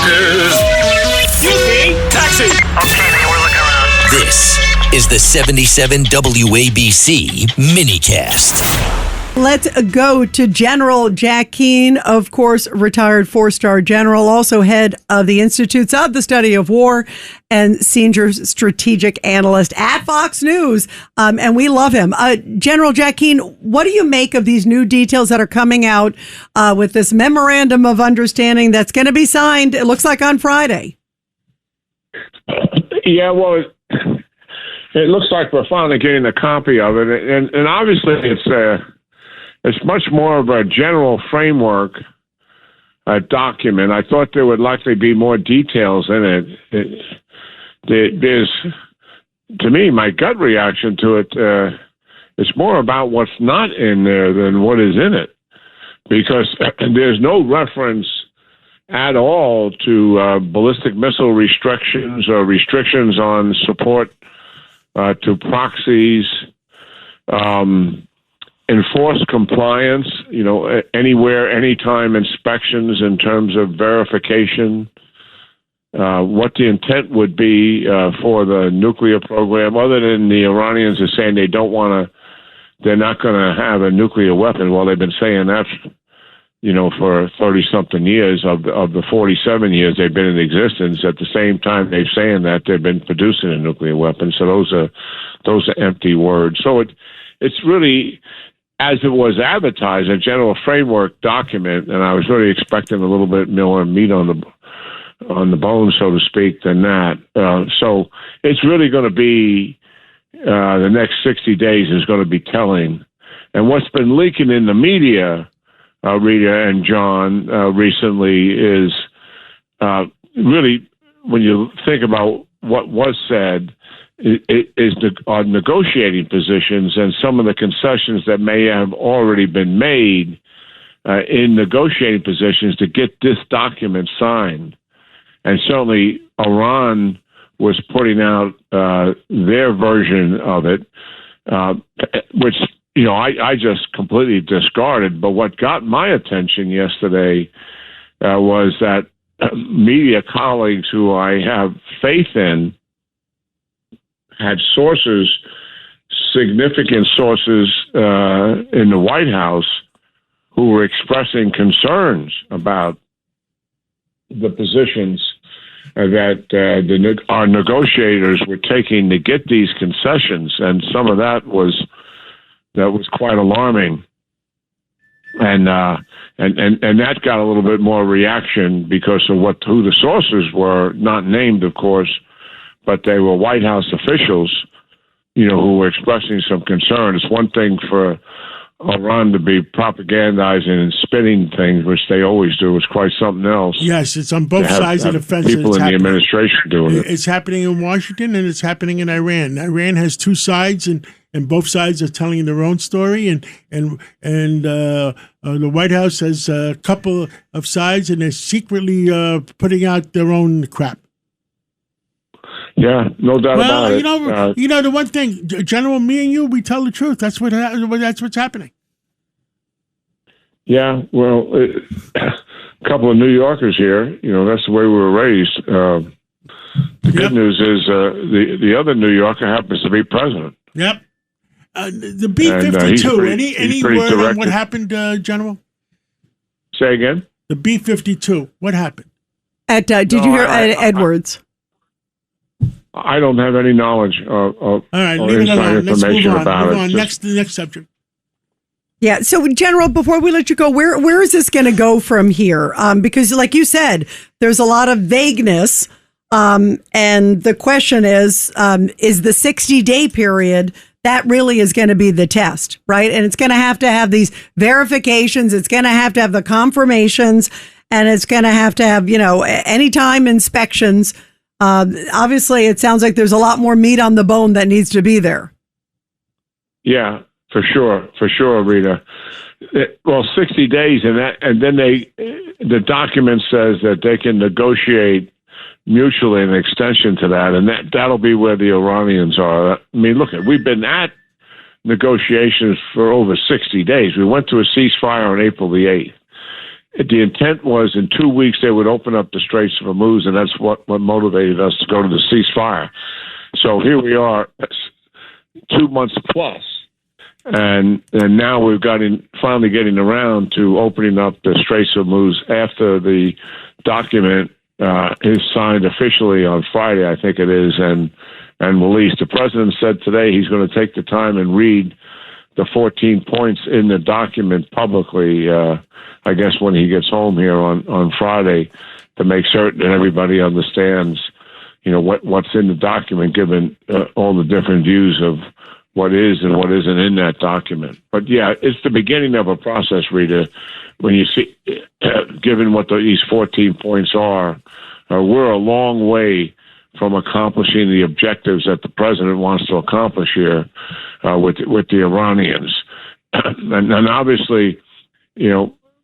Truckers. Excuse me, taxi. Okay, man, we're looking around. This is the 77 WABC minicast. Let's go to General Jack Keane, of course, retired four-star general, also head of the Institutes of the Study of War and senior strategic analyst at Fox News. And we love him. General Jack Keane, what do you make of these new details that are coming out with this memorandum of understanding that's going to be signed, it looks like, on Friday? Yeah, well, it looks like we're finally getting a copy of it. And obviously it's much more of a general framework document. I thought there would likely be more details in it. There's, to me, my gut reaction to it, it's more about what's not in there than what is in it. Because there's no reference at all to ballistic missile restrictions or restrictions on support to proxies, enforced compliance, anywhere, anytime inspections in terms of verification, what the intent would be for the nuclear program, other than the Iranians are saying they're not going to have a nuclear weapon. Well, they've been saying that, for 30-something years of the 47 years they've been in existence. At the same time, they're saying that they've been producing a nuclear weapon. So those are empty words. So it's really, as it was advertised, a general framework document, and I was really expecting a little bit more meat on the bone, so to speak, than that. So it's really going to be the next 60 days is going to be telling. And what's been leaking in the media, Rita and John, recently is really, when you think about what was said, is on negotiating positions and some of the concessions that may have already been made in negotiating positions to get this document signed. And certainly Iran was putting out their version of it, which, I just completely discarded. But what got my attention yesterday was that media colleagues who I have faith in had sources, significant sources in the White House, who were expressing concerns about the positions that our negotiators were taking to get these concessions, and some of that was quite alarming, and that got a little bit more reaction because of who the sources were, not named, of course, but they were White House officials, who were expressing some concern. It's one thing for Iran to be propagandizing and spinning things, which they always do. It's quite something else. Yes, it's on both sides of the fence. People in the administration doing it. It's happening in Washington and it's happening in Iran. Iran has two sides, and both sides are telling their own story. And the White House has a couple of sides, and they're secretly putting out their own crap. Yeah, no doubt about it. The one thing, General, me and you, we tell the truth. That's what's happening. Yeah, well, a couple of New Yorkers here. That's the way we were raised. The good news is the other New Yorker happens to be president. Yep. The B-52. Any word on what happened, General? Say again. The B-52. What happened? Did you hear Edwards? I don't have any knowledge of all right, or leave it alone. Let's move on. about it. Next subject. Yeah. So, General, before we let you go, where is this going to go from here? Because, like you said, there's a lot of vagueness, and the question is the 60-day period that really is going to be the test, right? And it's going to have these verifications. It's going to have the confirmations, and it's going to have anytime inspections. Obviously, it sounds like there's a lot more meat on the bone that needs to be there. Yeah, for sure, Rita. 60 days, and then the document says that they can negotiate mutually an extension to that, and that'll be where the Iranians are. I mean, look, we've been at negotiations for over 60 days. We went to a ceasefire on April the 8th. the intent was in 2 weeks they would open up the Straits of Hormuz, and that's what motivated us to go to the ceasefire. So here we are, 2 months plus, and now we've finally getting around to opening up the Straits of Hormuz after the document is signed officially on Friday, I think it is, and released. The president said today he's going to take the time and read the 14 points in the document publicly, I guess when he gets home here on Friday, to make certain that everybody understands, what's in the document, given all the different views of what is and what isn't in that document. But yeah, it's the beginning of a process, Rita. When you see, given what these 14 points are, we're a long way from accomplishing the objectives that the president wants to accomplish here with the Iranians. And obviously,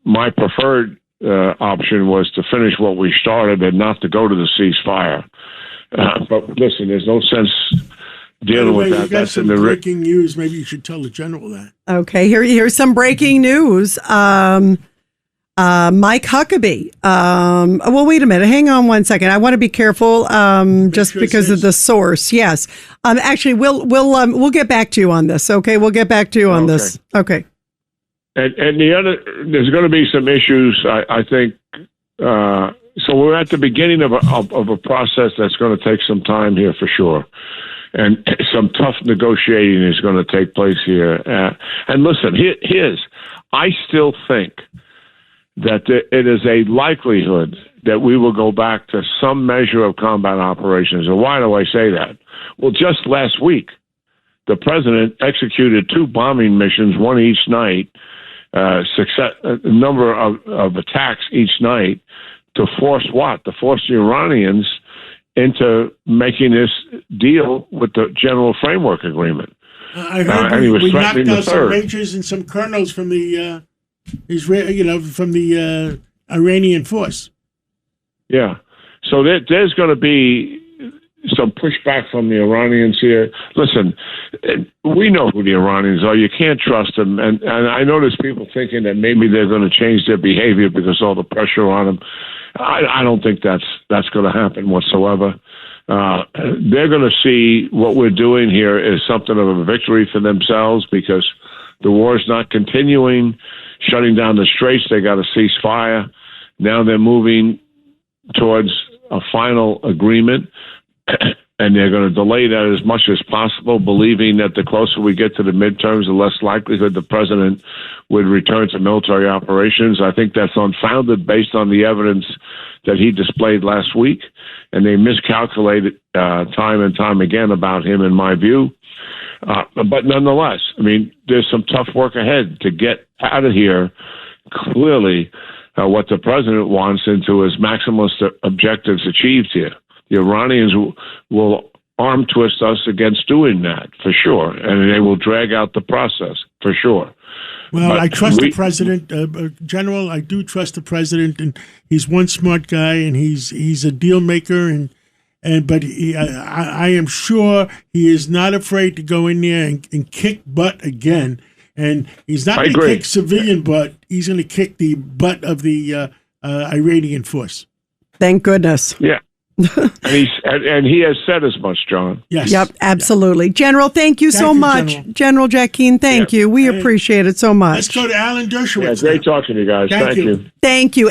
my preferred option was to finish what we started and not to go to the ceasefire. But listen, there's no sense dealing with that. You got some breaking news. Maybe you should tell the general that. Okay, here's some breaking news. Mike Huckabee. Well, wait a minute. Hang on one second. I want to be careful, just because of the source. Yes. Actually, we'll get back to you on this. Okay, we'll get back to you on this. Okay. And the other, there's going to be some issues. I think. So we're at the beginning of a process that's going to take some time here for sure. And some tough negotiating is going to take place here. And listen, I still think that it is a likelihood that we will go back to some measure of combat operations. And why do I say that? Well, just last week, the president executed 2 bombing missions, one each night, a number of attacks each night to force what? To force the Iranians into making this deal with the General Framework Agreement. I heard and he was we knocked threatening the out some third. majors and some colonels from the from the Iranian force. Yeah. So there's going to be some pushback from the Iranians here. Listen, we know who the Iranians are. You can't trust them. And I know there's people thinking that maybe they're going to change their behavior because of all the pressure on them. I don't think that's going to happen whatsoever. They're going to see what we're doing here is something of a victory for themselves because the war is not continuing. Shutting down the straits, they got a ceasefire. Now they're moving towards a final agreement, and they're going to delay that as much as possible, believing that the closer we get to the midterms, the less likelihood the president would return to military operations. I think that's unfounded based on the evidence that he displayed last week, and they miscalculated time and time again about him, in my view. But nonetheless, I mean, there's some tough work ahead to get out of here. Clearly, what the president wants into his maximalist objectives achieved here. The Iranians will arm twist us against doing that, for sure, and they will drag out the process, for sure. Well, I trust the president, General. I do trust the president, and he's one smart guy, and he's a deal maker, but I am sure he is not afraid to go in there and kick butt again. And he's not going to kick civilian butt; he's going to kick the butt of the Iranian force. Thank goodness. Yeah. and he has said as much, John. Yes. Yep, absolutely. Yeah. Keane, thank you so much. General Jack Keane, thank you. We appreciate it so much. Let's go to Alan Dershowitz. Yeah, great talking to you guys. Thank you. Thank you.